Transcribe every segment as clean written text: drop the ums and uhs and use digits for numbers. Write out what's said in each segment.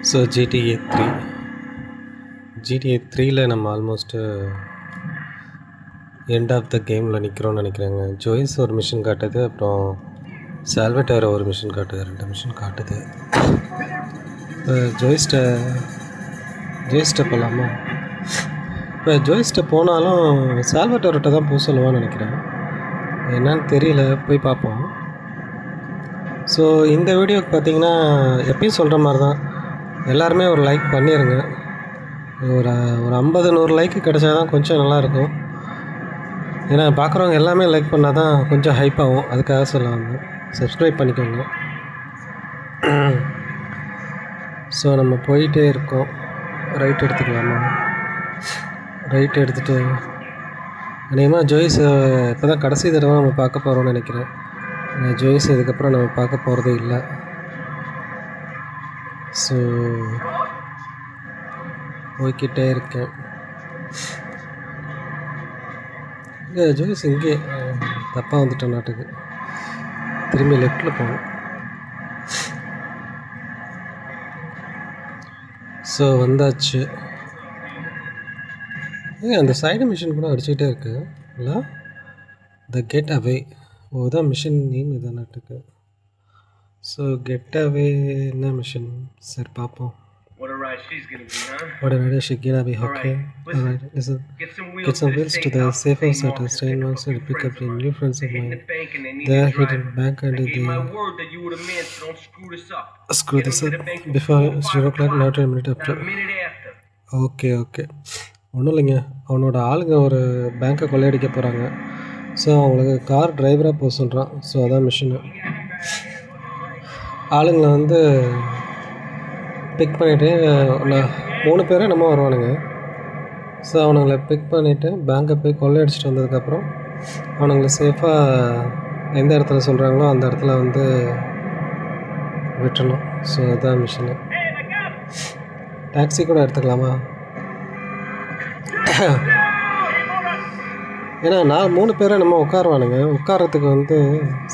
So GTA த்ரீயில் நம்ம almost end of the கேமில் நிற்கிறோன்னு நினைக்கிறேங்க. ஜோய்ஸ் ஒரு மிஷின் காட்டுது, அப்புறம் சால்வட்டார் ஒரு மிஷின் காட்டுது, 2 மிஷின் காட்டுது. இப்போ ஜோய்ஸ்ட்டை போகலாமா? இப்போ ஜோய்ஸ்ட்டை போனாலும் சால்வட்டார்கிட்ட தான் போக சொல்லுவான்னு நினைக்கிறேன். என்னன்னு தெரியல, போய் பார்ப்போம். ஸோ இந்த வீடியோக்கு பார்த்தீங்கன்னா எப்பயும் சொல்கிற மாதிரி தான், எல்லாருமே ஒரு லைக் பண்ணிடுங்க. ஒரு 50-100 லைக்கு கிடைச்சா தான் கொஞ்சம் நல்லாயிருக்கும். ஏன்னா பார்க்குறவங்க எல்லாமே லைக் பண்ணால் தான் கொஞ்சம் ஹைப் ஆகும். அதுக்காக சொல்லுவாங்க, சப்ஸ்கிரைப் பண்ணிக்கோங்க. ஸோ நம்ம போயிட்டே இருக்கோம். ரைட் எடுத்துக்கலாமா? ரைட் எடுத்துகிட்டு அநேகமாக ஜோய்ஸ் இப்போ தான் கடைசி தடவை நம்ம பார்க்க போகிறோம்னு நினைக்கிறேன். ஜோய்ஸ் இதுக்கப்புறம் நம்ம பார்க்க போகிறதே இல்லை. ஸோ போய்கிட்டே இருக்கேன். இங்கே ஜோய்ஸ் இங்கே தப்பாக வந்துட்டேன் நாட்டுக்கு. திரும்பி லெஃப்டில் போகணும். ஸோ வந்தாச்சு. அந்த சைடு மிஷின் கூட அடிச்சுக்கிட்டே இருக்கு இல்லை? த கெட் அவே தான் மிஷின் நேம் இது நாட்டுக்கு. ஸோ கெட் அவே என்ன மிஷின்? சரி பார்ப்போம். What a ride she's gonna be, huh? What a ride she's gonna be, okay. Alright, listen. Get some wheels to the safe house at the Stein House and pick up the new friends of mine. They are hidden bank and they screw this up before 0 o'clock, not a minute after. Okay ஒன்றும் இல்லைங்க, அவனோட ஆளுங்க ஒரு பேங்க்கை கொள்ளையடிக்க போகிறாங்க. So அவங்களுக்கு car டிரைவராக போக சொல்கிறான். ஸோ அதான் மிஷினு. ஆளுங்களை வந்து பிக் பண்ணிவிட்டு 3 பேரும் நம்ம வருவானுங்க. ஸோ அவனுங்களை பிக் பண்ணிவிட்டு பேங்க்கை போய் கொள்ளையடிச்சிட்டு வந்ததுக்கப்புறம் அவனுங்களை சேஃபாக எந்த இடத்துல சொல்கிறாங்களோ அந்த இடத்துல வந்து விட்டுறணும். ஸோ அதுதான் மிஷினு. டாக்ஸி கூட எடுத்துக்கலாமா? ஏன்னா 3 பேரை நம்ம உட்காருவானுங்க. உட்காரத்துக்கு வந்து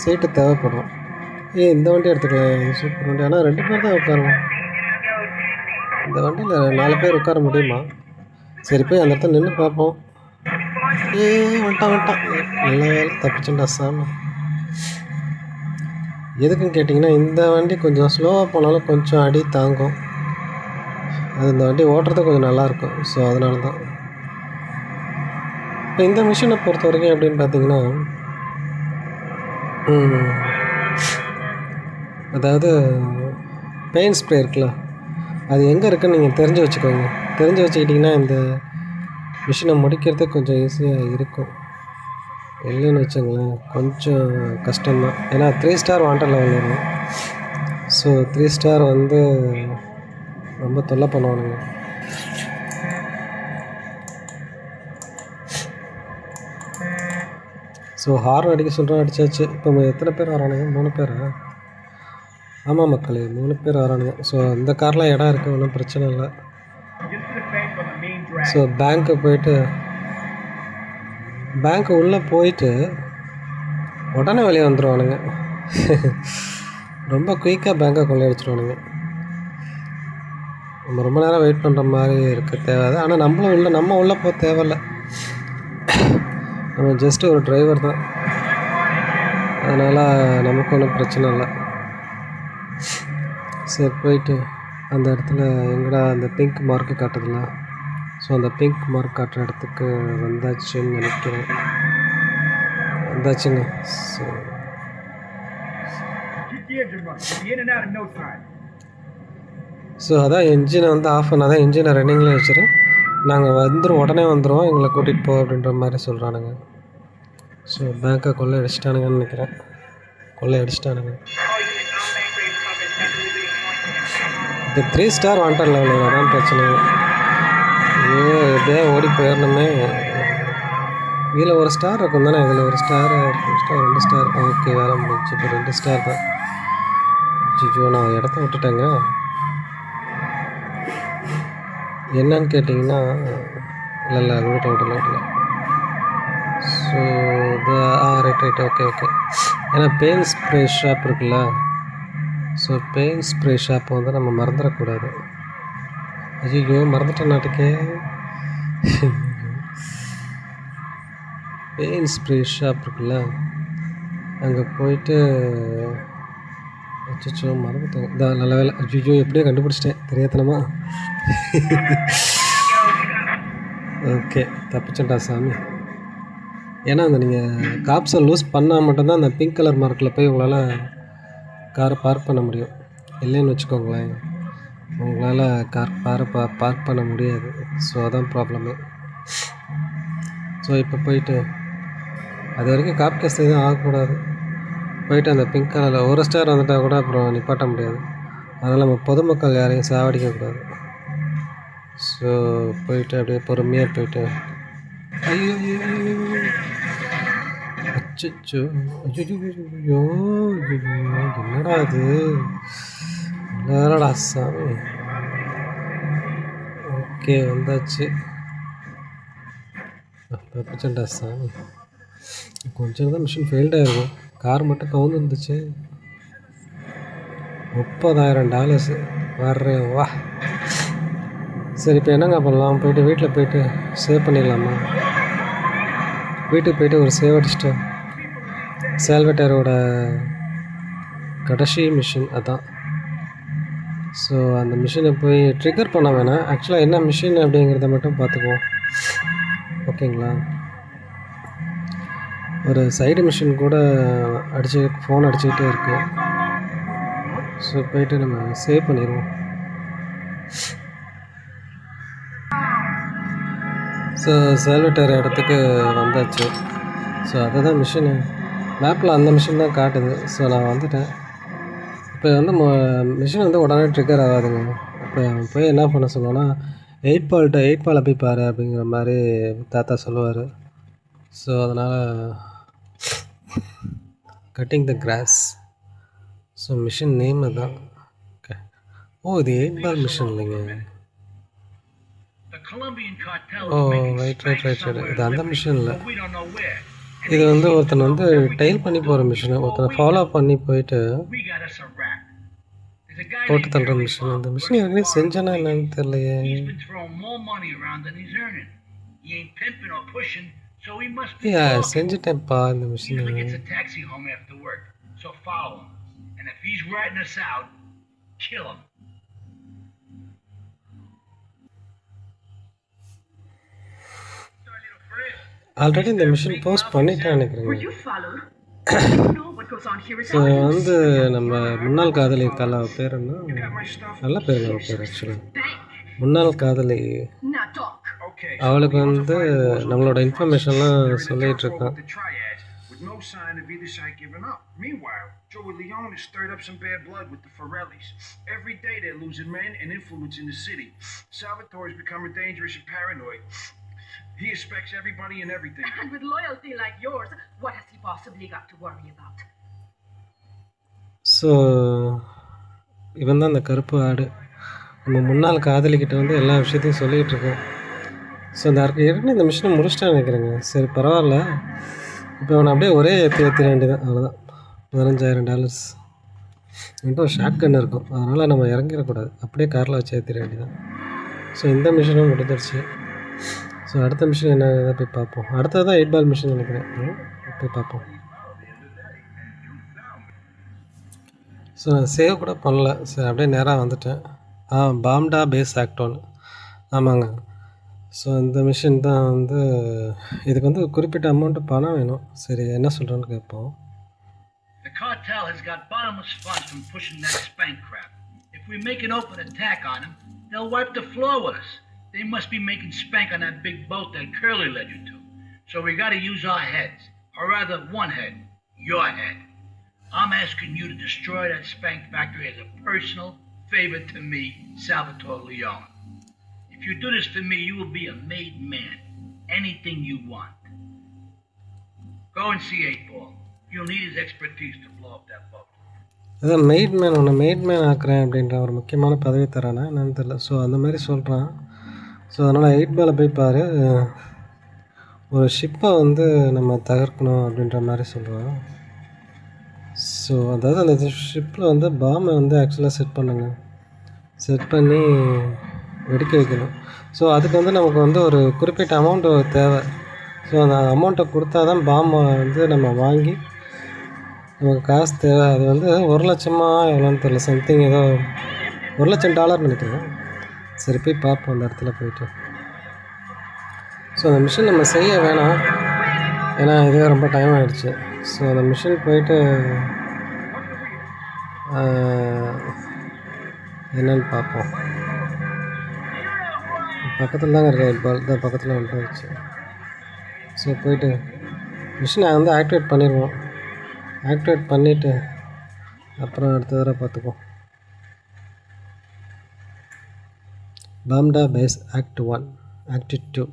சீட்டு தேவைப்படும். இந்த வண்டி எடுத்துக்கலாம், சூப்பர் வண்டி. ஆனால் 2 பேர் தான் உட்காருவோம். இந்த வண்டியில் 4 பேர் உட்கார முடியுமா? சரி போய் அந்த இடத்துல நின்று பார்ப்போம். வந்துட்டான் நல்ல வேலை, தப்பிச்சுண்டா சாமி. எதுக்குன்னு கேட்டிங்கன்னா, இந்த வண்டி கொஞ்சம் ஸ்லோவாக போனாலும் கொஞ்சம் அடி தாங்கும். அது இந்த வண்டி ஓட்டுறது கொஞ்சம் நல்லாயிருக்கும். ஸோ அதனால தான். இப்போ இந்த மிஷினை பொறுத்த வரைக்கும் எப்படின்னு பார்த்தீங்கன்னா, அதாவது பெயிண்ட் ஸ்ப்ரே இருக்குல்ல, அது எங்கே இருக்குன்னு நீங்கள் தெரிஞ்சு வச்சுக்கோங்க. தெரிஞ்சு வச்சுக்கிட்டிங்கன்னா இந்த மிஷினை முடிக்கிறதுக்கு கொஞ்சம் ஈஸியாக இருக்கும். இல்லைன்னு வச்சுங்களேன் கொஞ்சம் கஷ்டம்தான். ஏன்னா 3 ஸ்டார் வாண்டர் லெவல் வரும். ஸோ 3 ஸ்டார் வந்து ரொம்ப தொல்லை பண்ணுவானுங்க. ஸோ ஹார்ன் அடிக்க சொல்கிறோம், அடித்தாச்சு. இப்போ எத்தனை பேர் வரானுங்க? 3 பேரா? ஆமாம் மக்களே, 3 பேர் வரானுங்க. ஸோ இந்த கார்லாம் இடம் இருக்குது, ஒன்றும் பிரச்சனை இல்லை. ஸோ பேங்க்கு உள்ளே போயிட்டு உடனே வெளியே வந்துடுவானுங்க. ரொம்ப குயிக்காக பேங்கை கொள்ளையடிச்சிடுவானுங்க. நம்ம ரொம்ப நேரம் வெயிட் பண்ணுற மாதிரி இருக்குது, தேவை. ஆனால் நம்ம உள்ளே போக தேவையில்லை. நம்ம ஜஸ்ட்டு ஒரு டிரைவர் தான், அதனால் நமக்கு ஒன்றும் பிரச்சனை இல்லை. சரி போயிட்டு அந்த இடத்துல எங்கடா அந்த பிங்க் மார்க்கு காட்டுதுல, ஸோ அந்த பிங்க் மார்க் காட்டுற இடத்துக்கு வந்தாச்சுன்னு நினைக்கிறேன். வந்தாச்சுங்க. ஸோ அதான் என்ஜினை வந்து ஆஃப் பண்ணால் தான் என்ஜினை ரன்னிங்கில் வச்சுருக்கேன். நாங்கள் உடனே வந்துடுவோம், எங்களை கூட்டிகிட்டு போ அப்படின்ற மாதிரி சொல்கிறானுங்க. ஸோ பேங்க்கை கொள்ளையடிச்சிட்டானுங்கன்னு நினைக்கிறேன். கொள்ளையடிச்சிட்டானுங்க. இப்போ 3 ஸ்டார் வாண்டர் லெவலில் வரான்னு பிரச்சனை. ஐயோ எப்படியா ஓடி போயிடணுமே. இதில் 1 ஸ்டார் இருக்கும் தானே, இதில் 1 ஸ்டார், 2 ஸ்டார். ஓகே வேலை முடிச்சு. இப்போ 2 ஸ்டார் தான். ஜிஜோ நான் இடத்த விட்டுட்டேங்க. என்னன்னு கேட்டிங்கன்னா, இல்லை விடல. So right okay. ஏன்னா பெயிண்ட் ஸ்ப்ரே ஷாப் இருக்குல்ல, ஸோ பெயிண்ட் ஸ்ப்ரே ஷாப்பை வந்து நம்ம மறந்துடக்கூடாது. ஐயோ மறந்துட்டேன் நாட்டுக்கே. பெயின் ஸ்ப்ரே ஷாப் இருக்குல்ல, அங்கே போயிட்டு அச்சோ மறந்துட்டேன். இதான் நல்ல வேலை. ஐயோ எப்படியோ கண்டுபிடிச்சிட்டேன் தெரியாதனமா. ஓகே தப்பிச்சேன்டா சாமி. ஏன்னா அந்த நீங்கள் காப்ஸை லூஸ் பண்ணால் மட்டும்தான் அந்த பிங்க் கலர் மார்க்கில் போய் உங்களால் காரை பார்க் பண்ண முடியும். இல்லைன்னு வச்சுக்கோங்களேன், உங்களால் காரை பார்க் பண்ண முடியாது. ஸோ அதான் ப்ராப்ளமே. ஸோ இப்போ போயிட்டு அது வரைக்கும் காப் கேஸ் எதுவும் ஆகக்கூடாது. போயிட்டு அந்த பிங்க் கலரில் ஒரு ஸ்டார் வந்துட்டால் கூட அப்புறம் நிப்பாட்ட முடியாது. அதனால் நம்ம பொதுமக்கள் யாரையும் சாவடிக்கக்கூடாது. ஸோ போயிட்டு அப்படியே பொறுமையாக போயிட்டு ஐயோ அச்சோ ஐயோ என்னடா அது என்னடா சாமி. ஓகே வந்தாச்சு. தப்பிச்சேன்டா சாமி. கொஞ்சம் தான் மிஷின் ஃபெயில்டாக இருக்கும். கார் மட்டும் கவுந்து இருந்துச்சு. $30,000 வர்றேன் வா. சரி இப்போ என்னங்க பண்ணலாம்? போயிட்டு வீட்டில் போயிட்டு சேவ் பண்ணிடலாமா? வீட்டுக்கு போயிட்டு ஒரு சேவ் அடிச்சிட்டு சால்வட்டரோட கடைசி மிஷின் அதான். ஸோ அந்த மிஷினை போய் ட்ரிகர் பண்ண வேணாம். ஆக்சுவலாக என்ன மிஷின் அப்படிங்கிறத மட்டும் பார்த்துக்குவோம், ஓகேங்களா? ஒரு சைடு மிஷின் கூட ஃபோன் அடிச்சுக்கிட்டே இருக்கு. ஸோ போயிட்டு நம்ம சேவ் பண்ணிடுவோம். ஸோ சால்வட்டர் இடத்துக்கு வந்தாச்சு. ஸோ அதுதான் மிஷினு மேப்பில் அந்த மிஷின் தான் காட்டுது. ஸோ நான் வந்துட்டேன். இப்போ வந்து மிஷின் வந்து உடனே ட்ரிகர் ஆகாதுங்க. இப்போ போய் என்ன பண்ண சொல்லுவோன்னா 8 பாலை போய் பாரு அப்படிங்கிற மாதிரி தாத்தா சொல்லுவார். ஸோ அதனால் கட்டிங் த கிராஸ். ஸோ மிஷின் நேம் தான். ஓ இது 8 பால் மிஷின் இல்லைங்க. ஓ ரைட். இது அந்த மிஷின் இல்லை. இது வந்து ஒருத்தன் வந்து டைல் பண்ணி போகிற மிஷின். ஒருத்தனை ஃபாலோ பண்ணி போயிட்டு போட்டு தள்ளுற மிஷின். அந்த மிஷின் ஏற்கனவே செஞ்சேன்னா என்னன்னு தெரியலையே. செஞ்சுட்டேன்ப்பா இந்த மிஷின். ஆல்ரெடி இந்த மிஷின் போஸ்ட் பண்ணிட்டேன் நினைக்கிறேங்க. ஸோ வந்து நம்ம முன்னாள் காதலி இருக்கால, அவள் பேர் என்ன, நல்ல பேருங்க அவள் பேர். ஆக்சுவலாக முன்னாள் காதலி, அவளுக்கு வந்து நம்மளோட இன்ஃபர்மேஷன்லாம் சொல்லிகிட்டு இருக்கான். No sign of either side giving up. Meanwhile, Joey Leone has stirred up some bad blood with the Forellis. Every day they're losing men and influence in the city. Salvatore is becoming dangerous and paranoid. He expects everybody and everything. And with loyalty like yours, what has he possibly got to worry about? So, இவன் தான் அந்த கருப்பு ஆடு. நம்ம முன்னாள் காதலிக்கிட்ட வந்து எல்லா விஷயத்தையும் சொல்லிகிட்டு இருக்கோம். ஸோ இந்த ஏற்கனவே இந்த மிஷினை முடிச்சிட்டேன்னு நினைக்கிறேங்க. சரி பரவாயில்ல, இப்போ அவனை அப்படியே ஒரே ஏற்ற வேண்டியதான். அவ்வளோதான். $15,000. என்கிட்ட ஒரு ஷார்ட் கன் இருக்கும், அதனால் நம்ம இறங்கிடக்கூடாது. அப்படியே காரில் வச்சு ஏற்றிட வேண்டியதான். ஸோ இந்த மிஷினும் முடிஞ்சிருச்சு. ஸோ அடுத்த மிஷின் என்ன போய் பார்ப்போம். அடுத்தது தான் 8 பால் மிஷின் நினைக்கிறேன். போய் பார்ப்போம். ஸோ நான் சேவ் கூட பண்ணல. சரி அப்படியே நேராக வந்துட்டேன். பாம்டா பேஸ் ஆக்டோன்னு. ஆமாங்க. ஸோ இந்த மிஷின் தான் வந்து இதுக்கு வந்து குறிப்பிட்ட அமௌண்ட்டு பணம் வேணும். சரி என்ன சொல்கிறேன்னு கேட்போம். The cartel has got bottomless funds from pushing that spank crap. If we make an open attack on them, they'll wipe the floor with us. They must be making spank on that big boat that Curly led you to. So we got to use our heads, or rather one head, your head. I'm asking you to destroy that spank factory as a personal favor to me, Salvatore Leone. If you do this for me, you will be a made man. Anything you want. Go and see 8-Ball. You'll need his expertise to blow up that boat. அதான் மெய்ட்மேன், உன்னை மெய்ட்மேன் ஆக்குறேன் அப்படின்ற ஒரு முக்கியமான பதவி தரானா என்னன்னு தெரியல. So அந்த மாதிரி சொல்கிறான். ஸோ அதனால் 8 பாலை போய் பாரு, ஒரு ஷிப்பை வந்து நம்ம தகர்க்கணும் அப்படின்ற மாதிரி சொல்கிறான். ஸோ அதாவது அந்த ஷிப்பில் வந்து பாமை வந்து ஆக்சுவலாக செட் பண்ணுங்க. செட் பண்ணி வெடிக்க வைக்கணும். ஸோ அதுக்கு வந்து நமக்கு வந்து ஒரு குறிப்பிட்ட அமௌண்ட்டு தேவை. ஸோ அந்த அமௌண்ட்டை கொடுத்தா தான் பாம்பை வந்து நம்ம வாங்கி நமக்கு காசு தேவை. அது வந்து 1,00,000 எவ்வளோன்னு தெரியல, சம்திங் ஏதோ $1,00,000 நினைக்கிறேன். சரி போய் பார்ப்போம் அந்த இடத்துல போயிட்டு. ஸோ அந்த மிஷின் நம்ம செய்ய வேணாம், ஏன்னா இதுவே ரொம்ப டைம் ஆகிடுச்சு. ஸோ அந்த மிஷின் போயிட்டு என்னன்னு பார்ப்போம். பக்கத்தில் தாங்க இருக்கேன், இப்போ தான் பக்கத்தில் வந்துச்சு. ஸோ போயிட்டு மிஷினை வந்து ஆக்டிவேட் பண்ணிடுவோம். ஆக்டிவேட் பண்ணிவிட்டு அப்புறம் அடுத்த தடவை பார்த்துக்குவோம். பாம்டா phase act 1 act 2.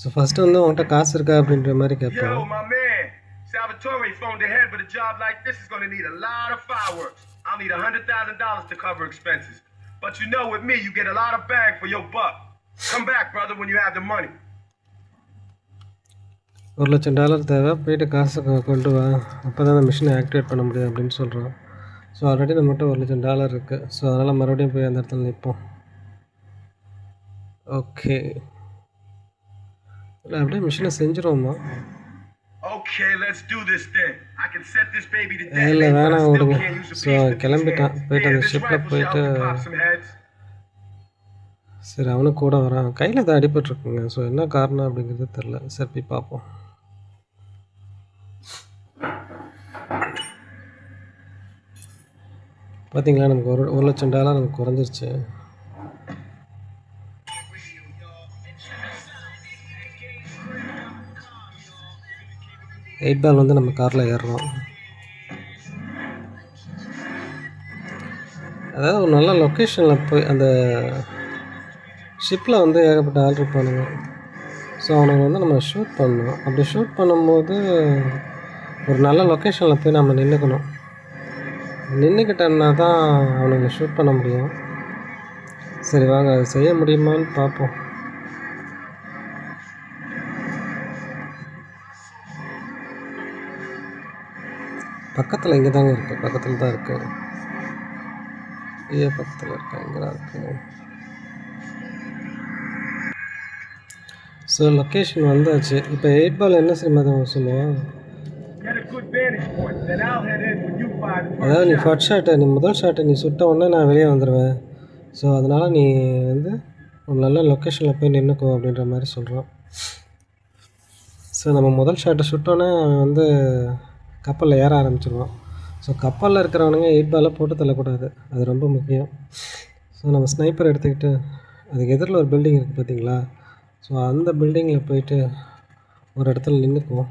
So first வந்து உங்கள்கிட்ட காசு இருக்கா அப்படின்ற மாதிரி கேட்போம். Yo, my man, Salvatore phoned ahead, but a job like this is going to need a lot of fireworks. I'll need $100,000 to cover expenses. But you know, with me, you get a lot of bang for your buck. Come back, brother, when you have the money. $1,00,000 தேவை, போயிட்டு காசு கொண்டு வா, அப்போ தான் அந்த மிஷினை activate பண்ண முடியும் அப்படின்னு சொல்கிறோம். ஸோ ஆல்ரெடி நம்மகிட்ட $1,00,000 இருக்குது. ஸோ அதனால் மறுபடியும் போய் அந்த இடத்துல நிற்போம். ஓகே, இல்லை அப்படியே மிஷினை செஞ்சுருவோமா? Okay, let's do this then. I can set this baby to death. இல்லை வேணாம் விடுங்க. ஸோ கிளம்பிட்டான், போயிட்டு அந்த ஷிப்பில் போயிட்டு. சரி அவனும் கூட வரான், கையில் தான் அடிபட்டுருக்குங்க. ஸோ என்ன காரணம் அப்படிங்கிறது தெரில. சரி போய் பார்ப்போம். பார்த்தீங்களா, நமக்கு $1,00,000 நமக்கு குறைஞ்சிருச்சு. $8 வந்து நம்ம காரில் ஏறுறோம். அதாவது ஒரு நல்ல லொக்கேஷனில் போய் அந்த ஷிப்பில் வந்து ஏகப்பட்ட ஆள் இருப்பானுங்க. ஸோ அவனுங்க வந்து நம்ம ஷூட் பண்ணணும். அப்படி ஷூட் பண்ணும்போது ஒரு நல்ல லொக்கேஷனில் போய் நம்ம நின்றுக்கணும். நின்றுக்கிட்டோம்னா தான் அவனுங்களை ஷூட் பண்ண முடியும். சரி வாங்க, அது செய்ய முடியுமான்னு பார்ப்போம். பக்கத்தில் இங்கே தாங்க இருக்குது, பக்கத்தில் தான் இருக்குது. பக்கத்தில் இருக்கேன், இங்கே தான் இருக்குது. ஸோ லொக்கேஷன் வந்தாச்சு. இப்போ $8 என்ன செய்ய சொல்லுவோம். அதாவது நீ ஃபர்ஸ்ட் ஷாட்டை, நீ முதல் ஷாட்டை நீ சுட்ட உடனே நான் வெளியே வந்துடுவேன். ஸோ அதனால் நீ வந்து ஒரு நல்ல லொக்கேஷனில் போய் நின்றுக்கோ அப்படின்ற மாதிரி சொல்கிறோம். ஸோ நம்ம முதல் ஷாட்டை சுட்டோன்னே அவன் வந்து கப்பலில் ஏற ஆரம்பிச்சிடுவான். ஸோ கப்பலில் இருக்கிறவனுங்க $8 போட்டு தள்ளக்கூடாது, அது ரொம்ப முக்கியம். ஸோ நம்ம ஸ்னைப்பர் எடுத்துக்கிட்டு அதுக்கு எதிரில் ஒரு பில்டிங் இருக்குது பார்த்தீங்களா. ஸோ அந்த பில்டிங்கில் போயிட்டு ஒரு இடத்துல நின்றுக்குவோம்.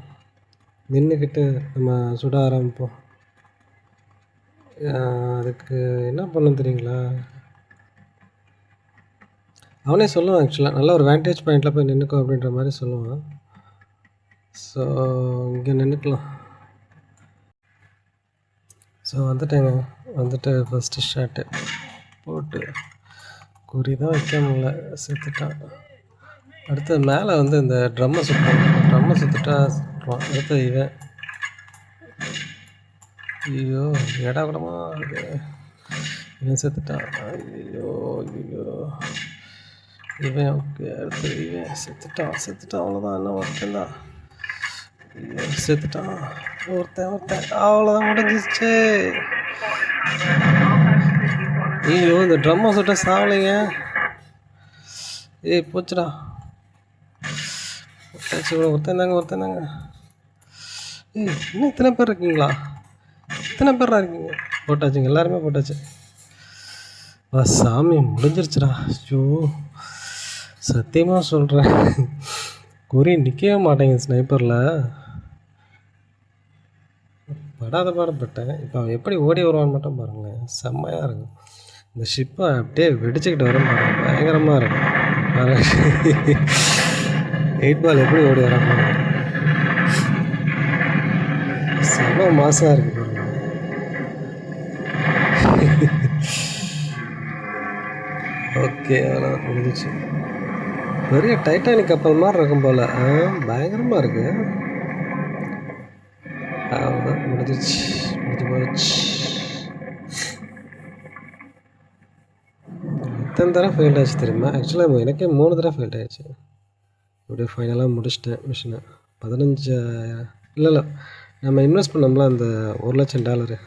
நின்றுக்கிட்டு நம்ம சுட ஆரம்பிப்போம். அதுக்கு என்ன பண்ணணும் தெரியுங்களா, அவனே சொல்லுவான் ஆக்சுவலாக, நல்ல ஒரு வேண்டேஜ் பாயிண்டில் போய் நின்றுக்கோ அப்படின்ற மாதிரி சொல்லுவான். ஸோ இங்கே நின்றுக்கலாம். ஸோ வந்துட்டேங்க, வந்துட்டு ஃபஸ்ட்டு ஷாட்டு போட்டு குறி தான் வைக்க முடியல, செத்துட்டான். அடுத்து மேலே வந்து இந்த ட்ரம்மை சுற்றுவான், ட்ரம்மை சுற்றுட்டா சுற்றுவான். அடுத்து இவன், ஐயோ இடம் கூடமா இருக்கு, இவன் செத்துட்டான். ஐயோ ஐயோ இவன், ஓகே அடுத்து இவன் செத்துட்டான் அவ்வளோதான். என்ன ஒருத்தன் தான், ஐயோ செத்துட்டான் ஒருத்தன் அவ்வளோதான், முடிஞ்சிச்சு. ஐயோ இந்த ட்ரம்மை சுட்ட சாவலைங்க. ஏய் போச்சுடா, ஒருத்தன் தாங்க. ஏய் இன்னும் இத்தனை பேர் இருக்கீங்களா, இத்தனை பேரா இருக்கீங்க. போட்டாச்சுங்க, எல்லாருமே போட்டாச்சு. சாமி முடிஞ்சிருச்சுடா. ஐயோ சத்தியமாக சொல்கிறேன், குறி நிற்கவே மாட்டேங்குது ஸ்னைப்பரில். படாத பாடப்பட்டேன். இப்போ அவன் எப்படி ஓடி வருவான்னு மட்டும் பாருங்களேன், செம்மையாக இருக்கும். இந்த ஷிப்பை அப்படியே வெடிச்சுக்கிட்டு வரும் பாருங்க, பயங்கரமாக இருக்கும். $8 எப்படி ஓடி வரான் பாருங்க, செம்ம மாசாக இருக்குது பாருங்க. ஓகே அதெல்லாம் முடிஞ்சிச்சு. பெரிய டைட்டானிக் கப்பல் மாதிரி இருக்கும் போல், பயங்கரமாக இருக்கு. அவ்வளோதான் முடிஞ்சு போச்சு. எத்தனை தடவை ஃபெயில் ஆச்சு தெரியுமா? ஆக்சுவலாக எனக்கே 3 தடவை ஃபெயில் ஆயிடுச்சு. எப்படியோ ஃபைனலாக முடிச்சிட்டேன் மிஷினை. 15,000 இல்லை நம்ம இன்வெஸ்ட் பண்ணோம்ல அந்த $1,00,000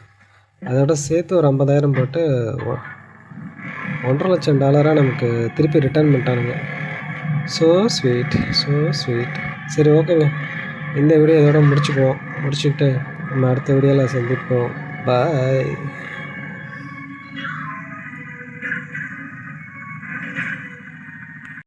அதோட சேர்த்து ஒரு 50,000 போட்டு $1,50,000 நமக்கு திருப்பி ரிட்டர்ன் பண்ணிட்டானுங்க. So sweet. சரி ஓகேங்க, இந்த வீடியோ இதோட முடிச்சுக்குவோம். முடிச்சுக்கிட்டு நம்ம அடுத்த வீடியோவில் சந்திப்போம். பாய்.